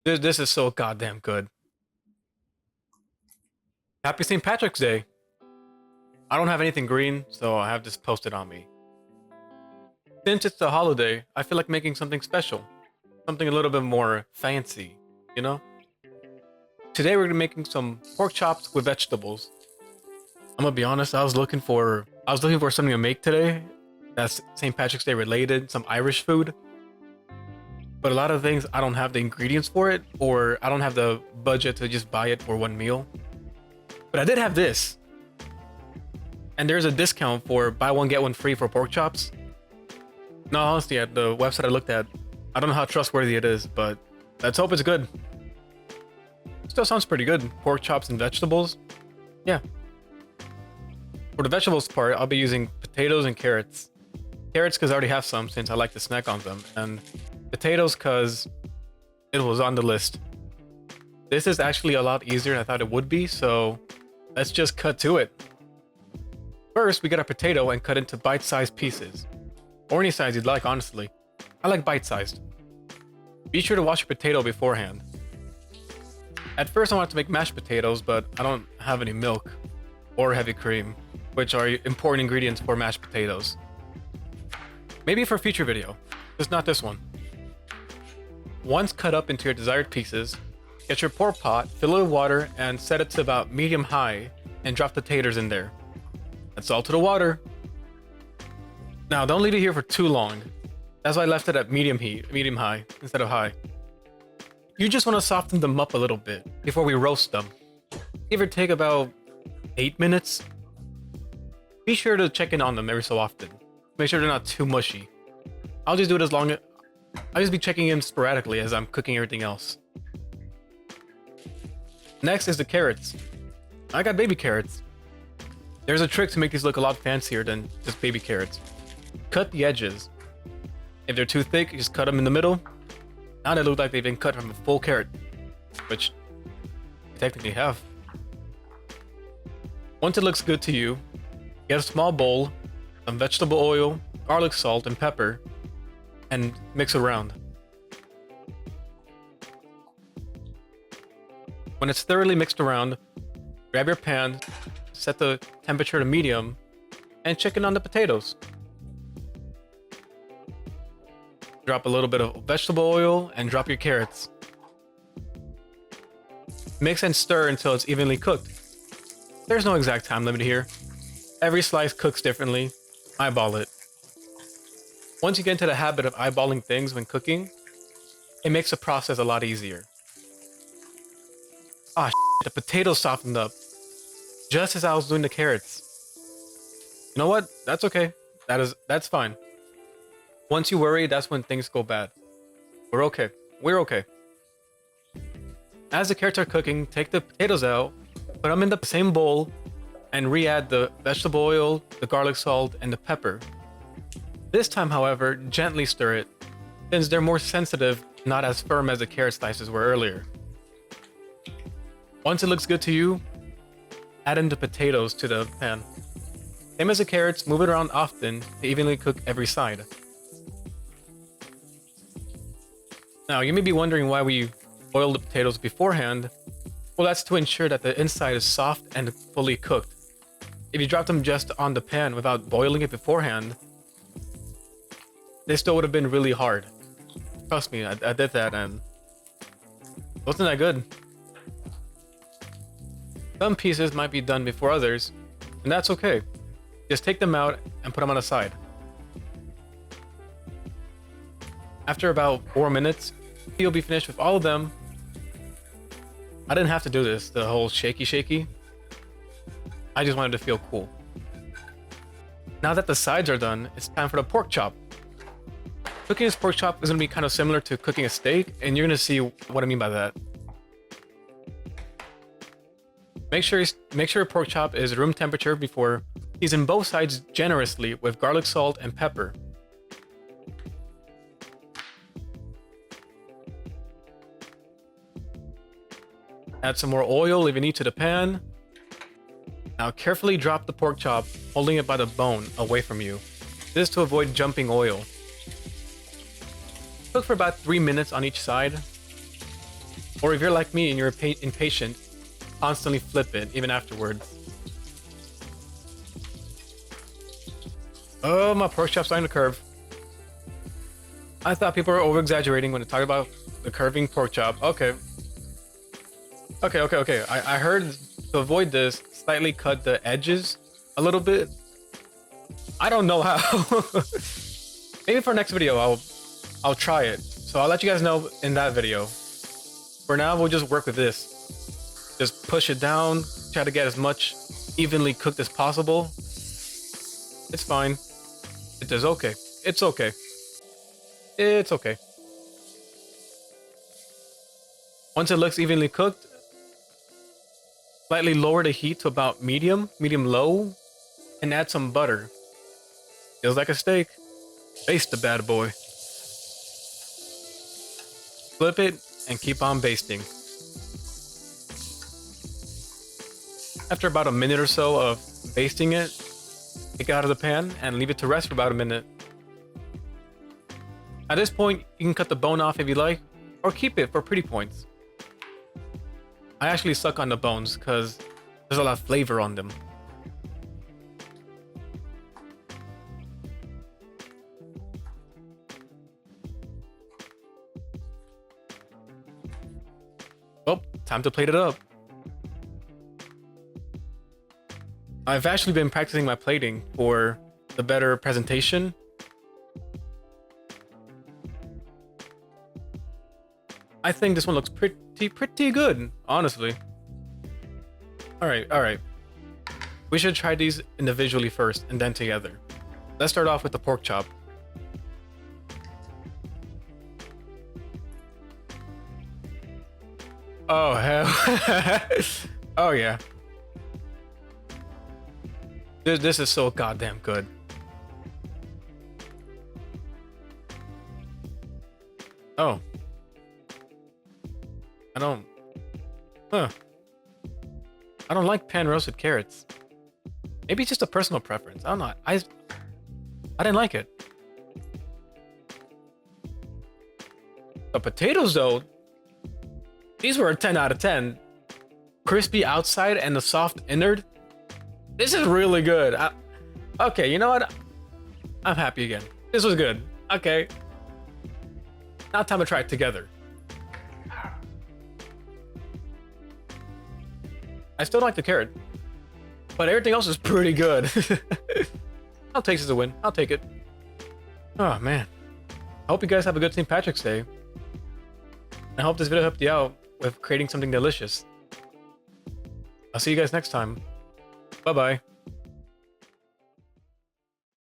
This is so goddamn good. Happy St. Patrick's Day. I don't have anything green, so I have this posted on me. Since it's the holiday, I feel like making something special. Something a little bit more fancy, you know? Today we're gonna be making some pork chops with vegetables. I'm gonna be honest, I was looking for something to make today that's St. Patrick's Day related, some Irish food. But a lot of things I don't have the ingredients for it, or I don't have the budget to just buy it for one meal. But I did have this. And there's a discount for buy one get one free for pork chops. No, honestly, at the website I looked at, I don't know how trustworthy it is, but let's hope it's good. Still sounds pretty good. Pork chops and vegetables. Yeah. For the vegetables part, I'll be using potatoes and carrots. Carrots because I already have some since I like to snack on them, and potatoes because it was on the list. This is actually a lot easier than I thought it would be, so let's just cut to it. First, we get our potato and cut into bite-sized pieces. Or any size you'd like, honestly. I like bite-sized. Be sure to wash your potato beforehand. At first I wanted to make mashed potatoes, but I don't have any milk or heavy cream, which are important ingredients for mashed potatoes. Maybe for a future video, just not this one. Once cut up into your desired pieces, get your pork pot, fill it with water, and set it to about medium-high, and drop the taters in there. Add salt to the water. Now, don't leave it here for too long. That's why I left it at medium-high, instead of high. You just want to soften them up a little bit before we roast them. Give or take about 8 minutes. Be sure to check in on them every so often. Make sure they're not too mushy. I'll just be checking in sporadically as I'm cooking everything else. Next is the carrots. I got baby carrots. There's a trick to make these look a lot fancier than just baby carrots. Cut the edges. If they're too thick, you just cut them in the middle. Now they look like they've been cut from a full carrot, which I technically have. Once it looks good to you, get a small bowl, some vegetable oil, garlic salt, and pepper, and mix it around. When it's thoroughly mixed around, grab your pan, set the temperature to medium, and check in on the potatoes. Drop a little bit of vegetable oil and drop your carrots. Mix and stir until it's evenly cooked. There's no exact time limit here. Every slice cooks differently. Eyeball it. Once you get into the habit of eyeballing things when cooking, it makes the process a lot easier. Ah, the potatoes softened up just as I was doing the carrots. You know what? That's okay. That's fine. Once you worry, that's when things go bad. We're okay. We're okay. As the carrots are cooking, take the potatoes out, put them in the same bowl, and re-add the vegetable oil, the garlic salt, and the pepper. This time, however, gently stir it, since they're more sensitive, not as firm as the carrot slices were earlier. Once it looks good to you, add in the potatoes to the pan. Same as the carrots, move it around often to evenly cook every side. Now, you may be wondering why we boil the potatoes beforehand. Well, that's to ensure that the inside is soft and fully cooked. If you drop them just on the pan without boiling it beforehand, they still would have been really hard. Trust me, I did that and it wasn't that good. Some pieces might be done before others, and that's okay. Just take them out and put them on the side. After about 4 minutes, you'll be finished with all of them. I didn't have to do this, the whole shaky. I just wanted to feel cool. Now that the sides are done, it's time for the pork chop. Cooking this pork chop is going to be kind of similar to cooking a steak, and you're going to see what I mean by that. Make sure your pork chop is room temperature before season both sides generously with garlic salt and pepper. Add some more oil if you need to the pan. Now carefully drop the pork chop, holding it by the bone away from you. This to avoid jumping oil. Cook for about 3 minutes on each side. Or if you're like me and you're impatient, constantly flip it, even afterwards. Oh, my pork chop's starting to curve. I thought people were over-exaggerating when they talk about the curving pork chop. Okay. Okay. I heard to avoid this, slightly cut the edges a little bit. I don't know how. Maybe for next video, I'll try it. So I'll let you guys know in that video. For now, we'll just work with this. Just push it down, try to get as much evenly cooked as possible. It's fine. It is okay. It's okay. It's okay. Once it looks evenly cooked, slightly lower the heat to about medium low, and add some butter. Feels like a steak. Baste the bad boy. Flip it and keep on basting. After about a minute or so of basting it, take it out of the pan and leave it to rest for about a minute. At this point, you can cut the bone off if you like, or keep it for pretty points. I actually suck on the bones because there's a lot of flavor on them. Well, time to plate it up. I've actually been practicing my plating for the better presentation. I think this one looks pretty good, honestly. All right. We should try these individually first and then together. Let's start off with the pork chop. Oh, hell. Oh, yeah. This is so goddamn good. Oh. I don't like pan roasted carrots. Maybe it's just a personal preference. I don't know. I didn't like it. The potatoes, though, these were a 10 out of 10. Crispy outside and the soft innard. This is really good. Okay, you know what? I'm happy again. This was good. Okay. Now time to try it together. I still like the carrot, but everything else is pretty good. I'll take this as a win. I'll take it. Oh, man. I hope you guys have a good St. Patrick's Day. I hope this video helped you out with creating something delicious. I'll see you guys next time. Bye-bye.